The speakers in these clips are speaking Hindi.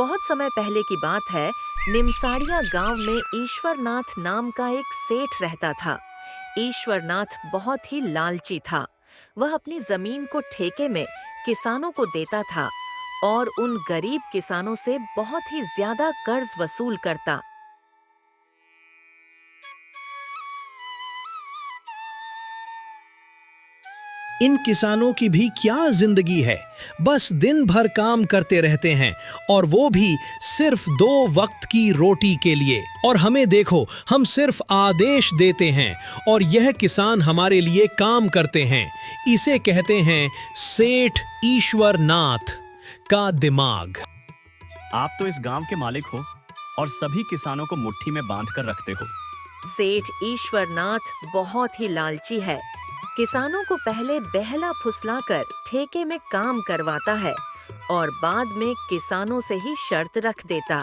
बहुत समय पहले की बात है। निमसाड़िया गांव में ईश्वरनाथ नाम का एक सेठ रहता था। ईश्वरनाथ बहुत ही लालची था। वह अपनी जमीन को ठेके में किसानों को देता था और उन गरीब किसानों से बहुत ही ज्यादा कर्ज वसूल करता। इन किसानों की भी क्या जिंदगी है, बस दिन भर काम करते रहते हैं और वो भी सिर्फ 2 वक्त की रोटी के लिए। और हमें देखो, हम सिर्फ आदेश देते हैं और यह किसान हमारे लिए काम करते हैं। इसे कहते हैं सेठ ईश्वरनाथ का दिमाग। आप तो इस गांव के मालिक हो और सभी किसानों को मुट्ठी में बांध कर रखते हो। सेठ ईश्वरनाथ बहुत ही लालची है। किसानों को पहले बहला फुसलाकर ठेके में काम करवाता है और बाद में किसानों से ही शर्त रख देता।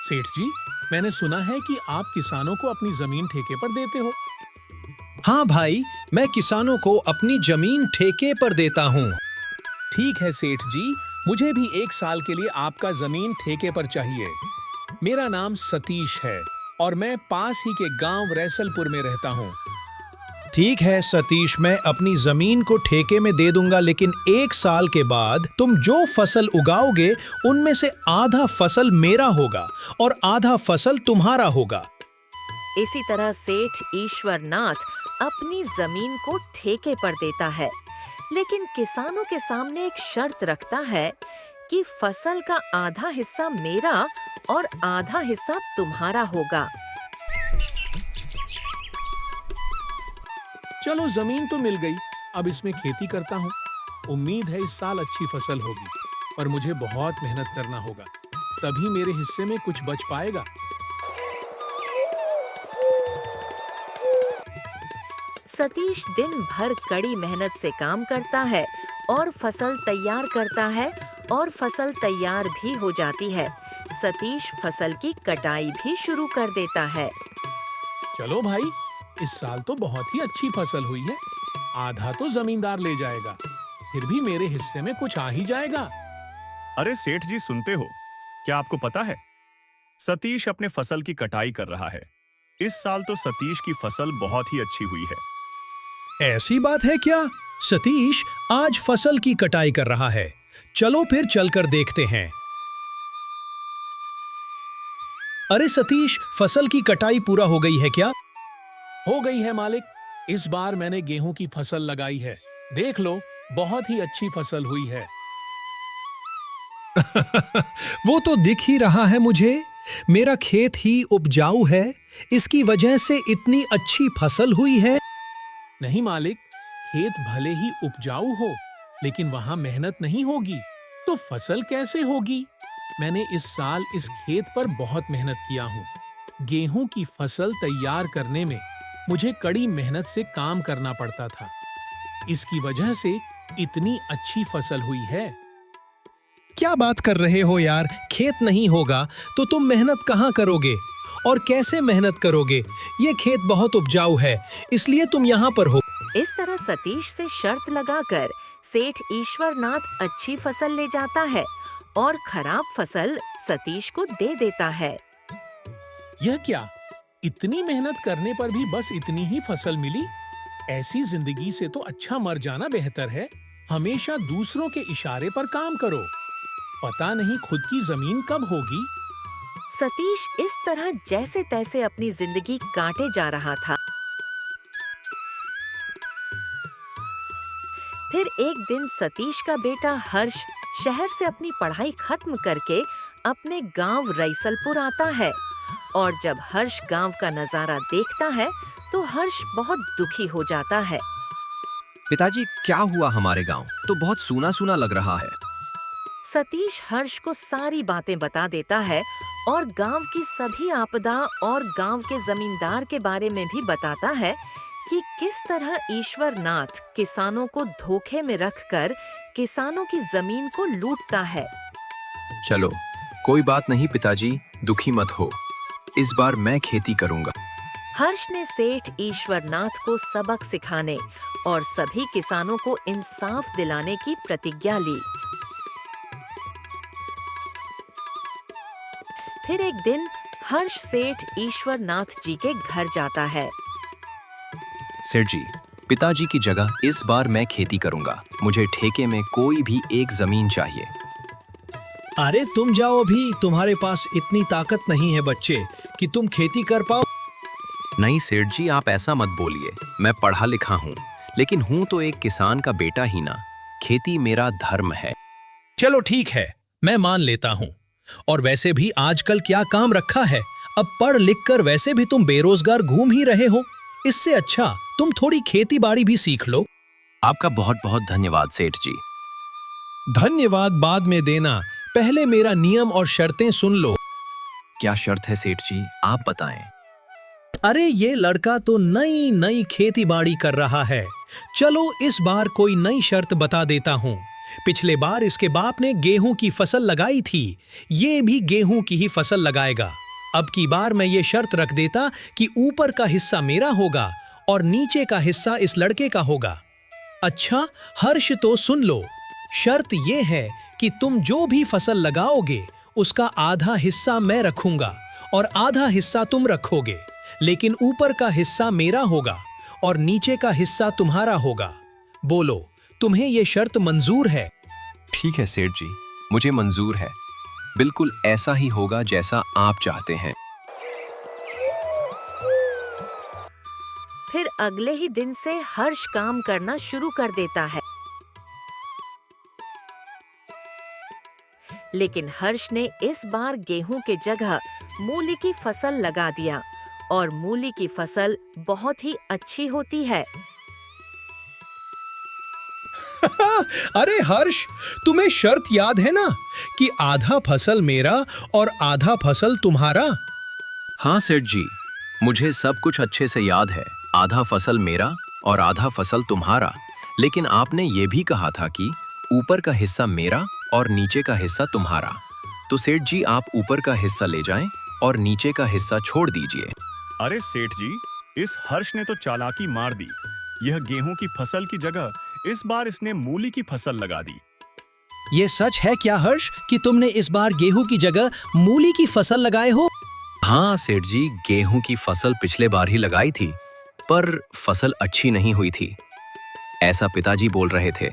सेठ जी, मैंने सुना है कि आप किसानों को अपनी जमीन ठेके पर देते हो। हाँ भाई, मैं किसानों को अपनी जमीन ठेके पर देता हूँ। ठीक है सेठ जी, मुझे भी 1 साल के लिए आपका जमीन ठेके पर चाहिए। मेरा नाम सतीश है और मैं पास ही के गांव रैसलपुर में रहता हूँ। ठीक है सतीश, मैं अपनी जमीन को ठेके में दे दूंगा, लेकिन 1 साल के बाद तुम जो फसल उगाओगे उनमें से आधा फसल मेरा होगा और आधा फसल तुम्हारा होगा। इसी तरह सेठ ईश्वरनाथ अपनी जमीन को ठेके पर देता है, लेकिन किसानों के सामने एक शर्त रखता है कि फसल का आधा हिस्सा मेरा और आधा हिस्सा तुम्हारा होगा। चलो, जमीन तो मिल गई, अब इसमें खेती करता हूँ। उम्मीद है इस साल अच्छी फसल होगी, पर मुझे बहुत मेहनत करना होगा, तभी मेरे हिस्से में कुछ बच पाएगा। सतीश दिन भर कड़ी मेहनत से काम करता है और फसल तैयार करता है और फसल तैयार भी हो जाती है। सतीश फसल की कटाई भी शुरू कर देता है। चलो भाई, इस साल तो बहुत ही अच्छी फसल हुई है। आधा तो जमींदार ले जाएगा, फिर भी मेरे हिस्से में कुछ आ ही जाएगा। अरे सेठ जी, सुनते हो? क्या आपको पता है, सतीश अपने फसल की कटाई कर रहा है। इस साल तो सतीश की फसल बहुत ही अच्छी हुई है। ऐसी बात है क्या? सतीश आज फसल की कटाई कर रहा है। चलो फिर चलकर देखते हैं। अरे सतीश, फसल की कटाई पूरा हो गई है क्या? हो गई है मालिक, इस बार मैंने गेहूं की फसल लगाई है। देख लो, बहुत ही अच्छी फसल हुई है। वो तो दिख ही रहा है मुझे। मेरा खेत ही उपजाऊ है, इसकी वजह से इतनी अच्छी फसल हुई है। नहीं मालिक, खेत भले ही उपजाऊ हो, लेकिन वहां मेहनत नहीं होगी तो फसल कैसे होगी? मैंने इस साल इस खेत पर बहुत मेहनत किया हूँ। गेहूं की फसल तैयार करने में मुझे कड़ी मेहनत से काम करना पड़ता था। इसकी वजह से इतनी अच्छी फसल हुई है। क्या बात कर रहे हो यार? खेत नहीं होगा तो तुम मेहनत कहाँ करोगे और कैसे मेहनत करोगे? ये खेत बहुत उपजाऊ है, इसलिए तुम यहाँ पर हो। इस तरह सतीश से शर्त लगाकर सेठ ईश्वरनाथ अच्छी फसल ले जाता है और खराब फसल सतीश को दे देता है। यह क्या? इतनी मेहनत करने पर भी बस इतनी ही फसल मिली? ऐसी जिंदगी से तो अच्छा मर जाना बेहतर है। हमेशा दूसरों के इशारे पर काम करो, पता नहीं खुद की जमीन कब होगी। सतीश इस तरह जैसे तैसे अपनी जिंदगी काटे जा रहा था। फिर एक दिन सतीश का बेटा हर्ष शहर से अपनी पढ़ाई खत्म करके अपने गांव रैसलपुर आता है और जब हर्ष गांव का नजारा देखता है तो हर्ष बहुत दुखी हो जाता है। पिताजी, क्या हुआ? हमारे गांव तो बहुत सूना सूना लग रहा है। सतीश हर्ष को सारी बातें बता देता है और गांव की सभी आपदा और गांव के जमींदार के बारे में भी बताता है कि किस तरह ईश्वरनाथ किसानों को धोखे में रखकर किसानों की जमीन को लूटता है। चलो, कोई बात नहीं पिताजी, दुखी मत हो। इस बार मैं खेती करूंगा। हर्ष ने सेठ ईश्वरनाथ को सबक सिखाने और सभी किसानों को इंसाफ दिलाने की प्रतिज्ञा ली। फिर एक दिन हर्ष सेठ ईश्वरनाथ जी के घर जाता है। सेठ जी, पिताजी की जगह इस बार मैं खेती करूंगा। मुझे ठेके में कोई भी एक जमीन चाहिए। अरे तुम जाओ, अभी तुम्हारे पास इतनी ताकत नहीं है बच्चे कि तुम खेती कर पाओ। नहीं सेठ जी, आप ऐसा मत बोलिए। मैं पढ़ा लिखा हूँ, लेकिन हूँ तो एक किसान का बेटा ही ना। खेती मेरा धर्म है। चलो ठीक है, मैं मान लेता हूँ। और वैसे भी आजकल क्या काम रखा है, अब पढ़ लिख कर वैसे भी तुम बेरोजगार घूम ही रहे हो। इससे अच्छा तुम थोड़ी खेती बाड़ी भी सीख लो। आपका बहुत बहुत धन्यवाद सेठ जी। धन्यवाद बाद में देना, पहले मेरा नियम और शर्तें सुन लो। क्या शर्त है सेठ जी, आप बताएं। अरे ये लड़का तो नई नई खेती बाड़ी कर रहा है। चलो इस बार कोई नई शर्त बता देता हूँ। पिछले बार इसके बाप ने गेहूं की फसल लगाई थी, ये भी गेहूं की ही फसल लगाएगा। अब की बार मैं ये शर्त रख देता कि ऊपर का हिस्सा मेरा होगा और नीचे का हिस्सा इस लड़के का होगा। अच्छा हर्ष, तो सुन लो, शर्त ये है कि तुम जो भी फसल लगाओगे उसका आधा हिस्सा मैं रखूंगा और आधा हिस्सा तुम रखोगे, लेकिन ऊपर का हिस्सा मेरा होगा और नीचे का हिस्सा तुम्हारा होगा। बोलो, तुम्हें ये शर्त मंजूर है? ठीक है सेठ जी, मुझे मंजूर है। बिल्कुल ऐसा ही होगा जैसा आप चाहते हैं। फिर अगले ही दिन से हर्ष काम करना शुरू कर देता है। लेकिन हर्ष ने इस बार गेहूं के जगह मूली की फसल लगा दिया और मूली की फसल बहुत ही अच्छी होती है। अरे हर्ष, तुम्हें शर्त याद है ना कि आधा फसल मेरा और आधा फसल तुम्हारा? हाँ सेठ जी, मुझे सब कुछ अच्छे से याद है। आधा फसल मेरा और आधा फसल तुम्हारा। लेकिन आपने ये भी कहा था कि ऊपर का हिस्सा मेरा और नीचे का हिस्सा तुम्हारा। तो सेठ जी, आप ऊपर का हिस्सा ले जाएं और नीचे का हिस्सा छोड़ दीजिए। अरे सेठ जी, इस हर्ष ने तो चालाकी मार दी। यह गेहूं की फसल की जगह इस बार इसने मूली की फसल लगा दी। ये सच है क्या हर्ष कि तुमने इस बार गेहूं की जगह मूली की फसल लगाए हो? हाँ सेठ जी, गेहूं की फसल पिछले बार ही लगाई थी, पर फसल अच्छी नहीं हुई थी, ऐसा पिताजी बोल रहे थे।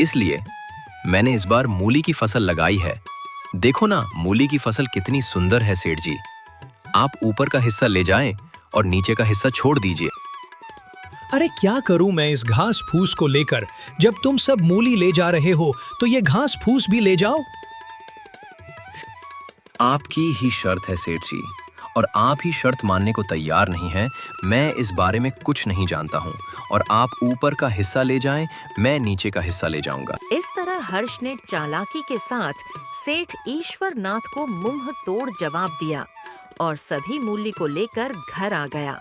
इसलिए मैंने इस बार मूली की फसल लगाई है। देखो ना, मूली की फसल कितनी सुंदर है सेठ जी। आप ऊपर का हिस्सा ले जाएं और नीचे का हिस्सा छोड़ दीजिए। अरे क्या करूं मैं इस घास फूस को लेकर? जब तुम सब मूली ले जा रहे हो तो ये घास फूस भी ले जाओ। आपकी ही शर्त है सेठ जी, और आप ही शर्त मानने को तैयार नहीं हैं। मैं इस बारे में कुछ नहीं जानता हूँ, और आप ऊपर का हिस्सा ले जाएं, मैं नीचे का हिस्सा ले जाऊंगा। इस तरह हर्ष ने चालाकी के साथ सेठ ईश्वरनाथ को मुंह तोड़ जवाब दिया और सभी मूली को लेकर घर आ गया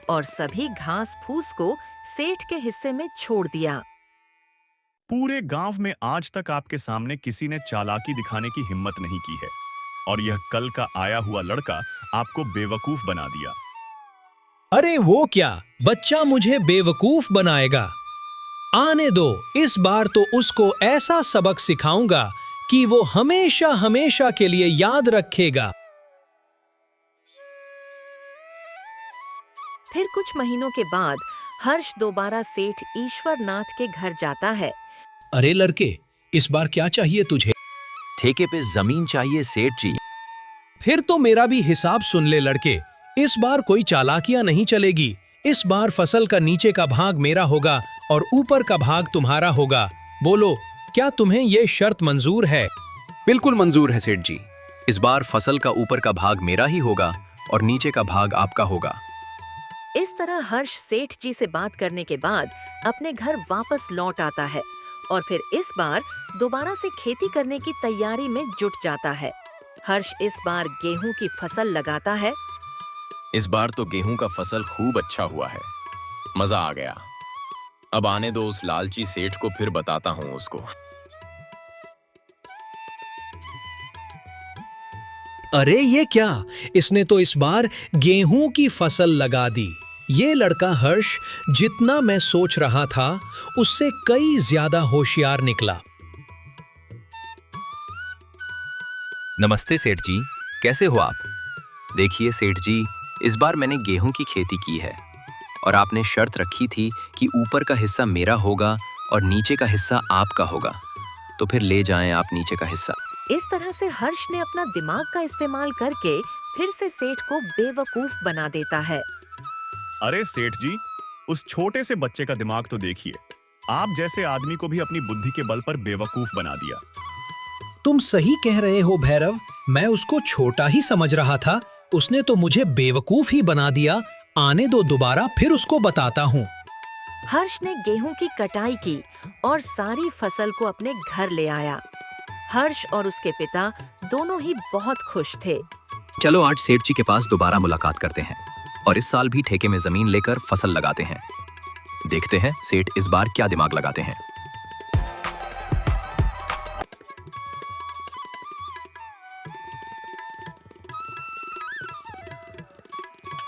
और सभी घास फूस को सेठ के हिस्से में छोड़ दिया। पूरे गांव में आज तक आपके सामने किसी ने चालाकी दिखाने की हिम्मत नहीं की है, और यह कल का आया हुआ लड़का आपको बेवकूफ बना दिया। अरे वो क्या, बच्चा मुझे बेवकूफ बनाएगा? आने दो, इस बार तो उसको ऐसा सबक सिखाऊंगा कि वो हमेशा हमेशा के लिए याद रखेगा। फिर कुछ महीनों के बाद हर्ष दोबारा सेठ ईश्वरनाथ के घर जाता है। अरे लड़के, इस बार क्या चाहिए तुझे? ठेके पे जमीन चाहिए सेठ जी। फिर तो मेरा भी हिसाब सुन ले लड़के, इस बार कोई चालाकियां नहीं चलेगी। इस बार फसल का नीचे का भाग मेरा होगा और ऊपर का भाग तुम्हारा होगा। बोलो, क्या तुम्हें ये शर्त मंजूर है? बिल्कुल मंजूर है सेठ जी। इस बार फसल का ऊपर का भाग मेरा ही होगा और नीचे का भाग आपका होगा। इस तरह हर्ष सेठ जी से बात करने के बाद अपने घर वापस लौट आता है और फिर इस बार दोबारा से खेती करने की तैयारी में जुट जाता है। हर्ष इस बार गेहूं की फसल लगाता है। इस बार तो गेहूं का फसल खूब अच्छा हुआ है, मजा आ गया। अब आने दो उस लालची सेठ को, फिर बताता हूं उसको। अरे ये क्या, इसने तो इस बार गेहूं की फसल लगा दी। ये लड़का हर्ष जितना मैं सोच रहा था उससे कई ज्यादा होशियार निकला। नमस्ते सेठ जी, कैसे हो आप? देखिए सेठ जी, इस बार मैंने गेहूं की खेती की है और आपने शर्त रखी थी कि ऊपर का हिस्सा मेरा होगा और नीचे का हिस्सा आपका होगा, तो फिर ले जाएं आप नीचे का हिस्सा। इस तरह से हर्ष ने अपना दिमाग का इस्तेमाल करके फिर से सेठ को बेवकूफ बना देता है। अरे सेठ जी, उस छोटे से बच्चे का दिमाग तो देखिए। आप जैसे आदमी को भी अपनी बुद्धि के बल पर बेवकूफ बना दिया। तुम सही कह रहे हो भैरव, मैं उसको छोटा ही समझ रहा था, उसने तो मुझे बेवकूफ ही बना दिया। आने दो, दोबारा फिर उसको बताता हूँ। हर्ष ने गेहूं की कटाई की और सारी फसल को अपने घर ले आया। हर्ष और उसके पिता दोनों ही बहुत खुश थे। चलो आज सेठ जी के पास दोबारा मुलाकात करते हैं और इस साल भी ठेके में जमीन लेकर फसल लगाते हैं। देखते हैं सेठ इस बार क्या दिमाग लगाते हैं।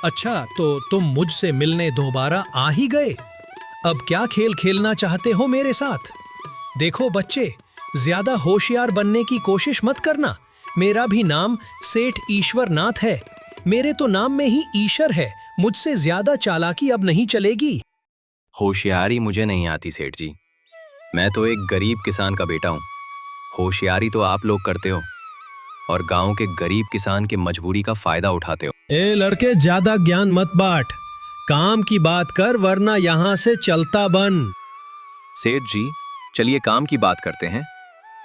अच्छा, तो तुम मुझसे मिलने दोबारा आ ही गए। अब क्या खेल खेलना चाहते हो मेरे साथ? देखो बच्चे, ज्यादा होशियार बनने की कोशिश मत करना। मेरा भी नाम सेठ ईश्वर नाथ है। मेरे तो नाम में ही ईश्वर है। मुझसे ज्यादा चालाकी अब नहीं चलेगी। होशियारी मुझे नहीं आती सेठ जी, मैं तो एक गरीब किसान का बेटा हूँ। होशियारी तो आप लोग करते हो और गांव के गरीब किसान की मजबूरी का फायदा उठाते हो। ए लड़के, ज्यादा ज्ञान मत बांट, काम की बात कर वरना यहाँ से चलता बन। सेठ जी, चलिए काम की बात करते हैं।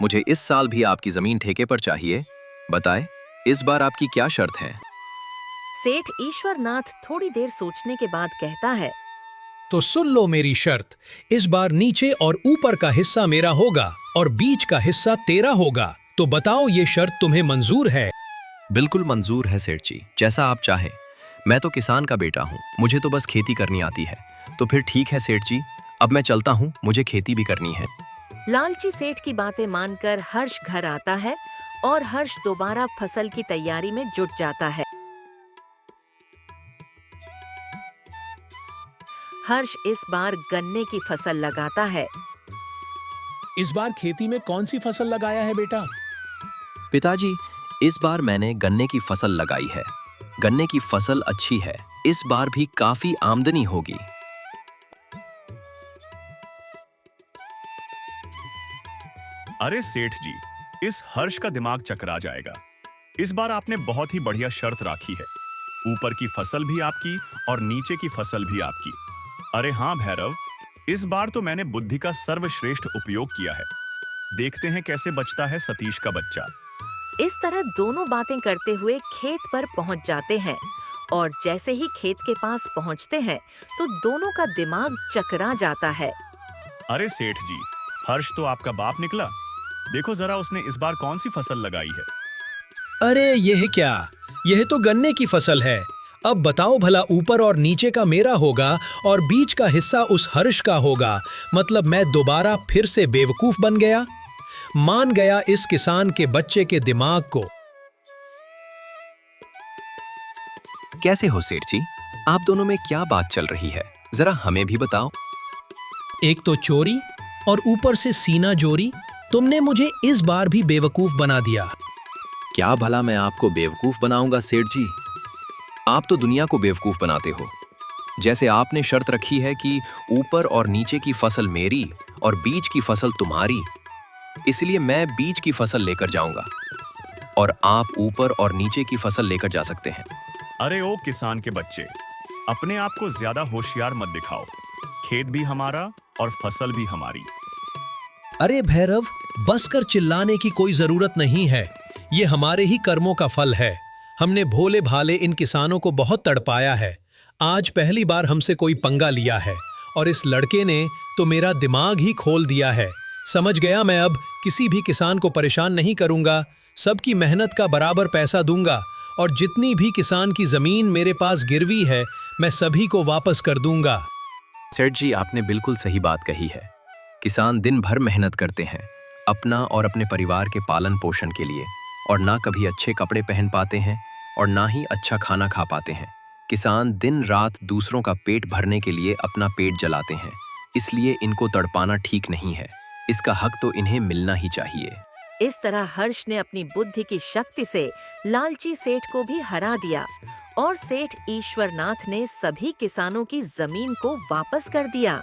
मुझे इस साल भी आपकी जमीन ठेके पर चाहिए। बताएं, इस बार आपकी क्या शर्त है? सेठ ईश्वरनाथ थोड़ी देर सोचने के बाद कहता है, तो सुन लो मेरी शर्त। इस बार नीचे और ऊपर का हिस्सा मेरा होगा और बीच का हिस्सा तेरा होगा। तो बताओ, ये शर्त तुम्हें मंजूर है? बिल्कुल मंजूर है सेठ जी, जैसा आप चाहें। मैं तो किसान का बेटा हूँ, मुझे तो बस खेती करनी आती है। तो फिर ठीक है सेठ जी, अब मैं चलता हूँ, मुझे खेती भी करनी है। लालची सेठ की बातें मानकर हर्ष घर आता है और हर्ष दोबारा फसल की तैयारी में जुट जाता है। हर्ष इस बार गन्ने की फसल लगाता है। इस बार खेती में कौन सी फसल लगाया है बेटा? पिताजी, इस बार मैंने गन्ने की फसल लगाई है। गन्ने की फसल अच्छी है, इस बार भी काफी आमदनी होगी। अरे सेठ जी, इस हर्ष का दिमाग चकरा जाएगा। इस बार आपने बहुत ही बढ़िया शर्त राखी है। ऊपर की फसल भी आपकी और नीचे की फसल भी आपकी। अरे हाँ भैरव, इस बार तो मैंने बुद्धि का सर्वश्रेष्ठ उपयोग किया है। देखते हैं कैसे बचता है सतीश का बच्चा। इस तरह दोनों बातें करते हुए खेत पर पहुंच जाते हैं और जैसे ही खेत के पास पहुंचते हैं तो दोनों का दिमाग चकरा जाता है। अरे सेठ जी, हर्ष तो आपका बाप निकला। देखो जरा उसने इस बार कौन सी फसल लगाई है। अरे यह क्या, यह तो गन्ने की फसल है। अब बताओ भला, ऊपर और नीचे का मेरा होगा और बीच का हिस्सा उस हर्ष का होगा। मतलब मैं दोबारा फिर से बेवकूफ बन गया। मान गया इस किसान के बच्चे के दिमाग को। कैसे हो सेठ जी? आप दोनों में क्या बात चल रही है, जरा हमें भी बताओ। एक तो चोरी और ऊपर से सीना जोरी। तुमने मुझे इस बार भी बेवकूफ बना दिया। क्या भला मैं आपको बेवकूफ बनाऊंगा सेठ जी? आप तो दुनिया को बेवकूफ बनाते हो। जैसे आपने शर्त रखी है कि ऊपर और नीचे की फसल मेरी और बीच की फसल तुम्हारी, इसलिए मैं बीच की फसल लेकर जाऊंगा और आप ऊपर और नीचे की फसल लेकर जा सकते हैं। अरे ओ किसान के बच्चे, अपने आप को ज्यादा होशियार मत दिखाओ। खेत भी हमारा और फसल भी हमारी। अरे भैरव, बस कर चिल्लाने की कोई जरूरत नहीं है। ये हमारे ही कर्मों का फल है। हमने भोले भाले इन किसानों को बहुत तड़पाया है। आज पहली बार हमसे कोई पंगा लिया है और इस लड़के ने तो मेरा दिमाग ही खोल दिया है। समझ गया, मैं अब किसी भी किसान को परेशान नहीं करूंगा। सबकी मेहनत का बराबर पैसा दूंगा और जितनी भी किसान की जमीन मेरे पास गिरवी है, मैं सभी को वापस कर दूंगा। सेठ जी, आपने बिल्कुल सही बात कही है। किसान दिन भर मेहनत करते हैं अपना और अपने परिवार के पालन पोषण के लिए, और ना कभी अच्छे कपड़े पहन पाते हैं और ना ही अच्छा खाना खा पाते हैं। किसान दिन रात दूसरों का पेट भरने के लिए अपना पेट जलाते हैं, इसलिए इनको तड़पाना ठीक नहीं है। इसका हक तो इन्हें मिलना ही चाहिए। इस तरह हर्ष ने अपनी बुद्धि की शक्ति से लालची सेठ को भी हरा दिया और सेठ ईश्वरनाथ ने सभी किसानों की जमीन को वापस कर दिया।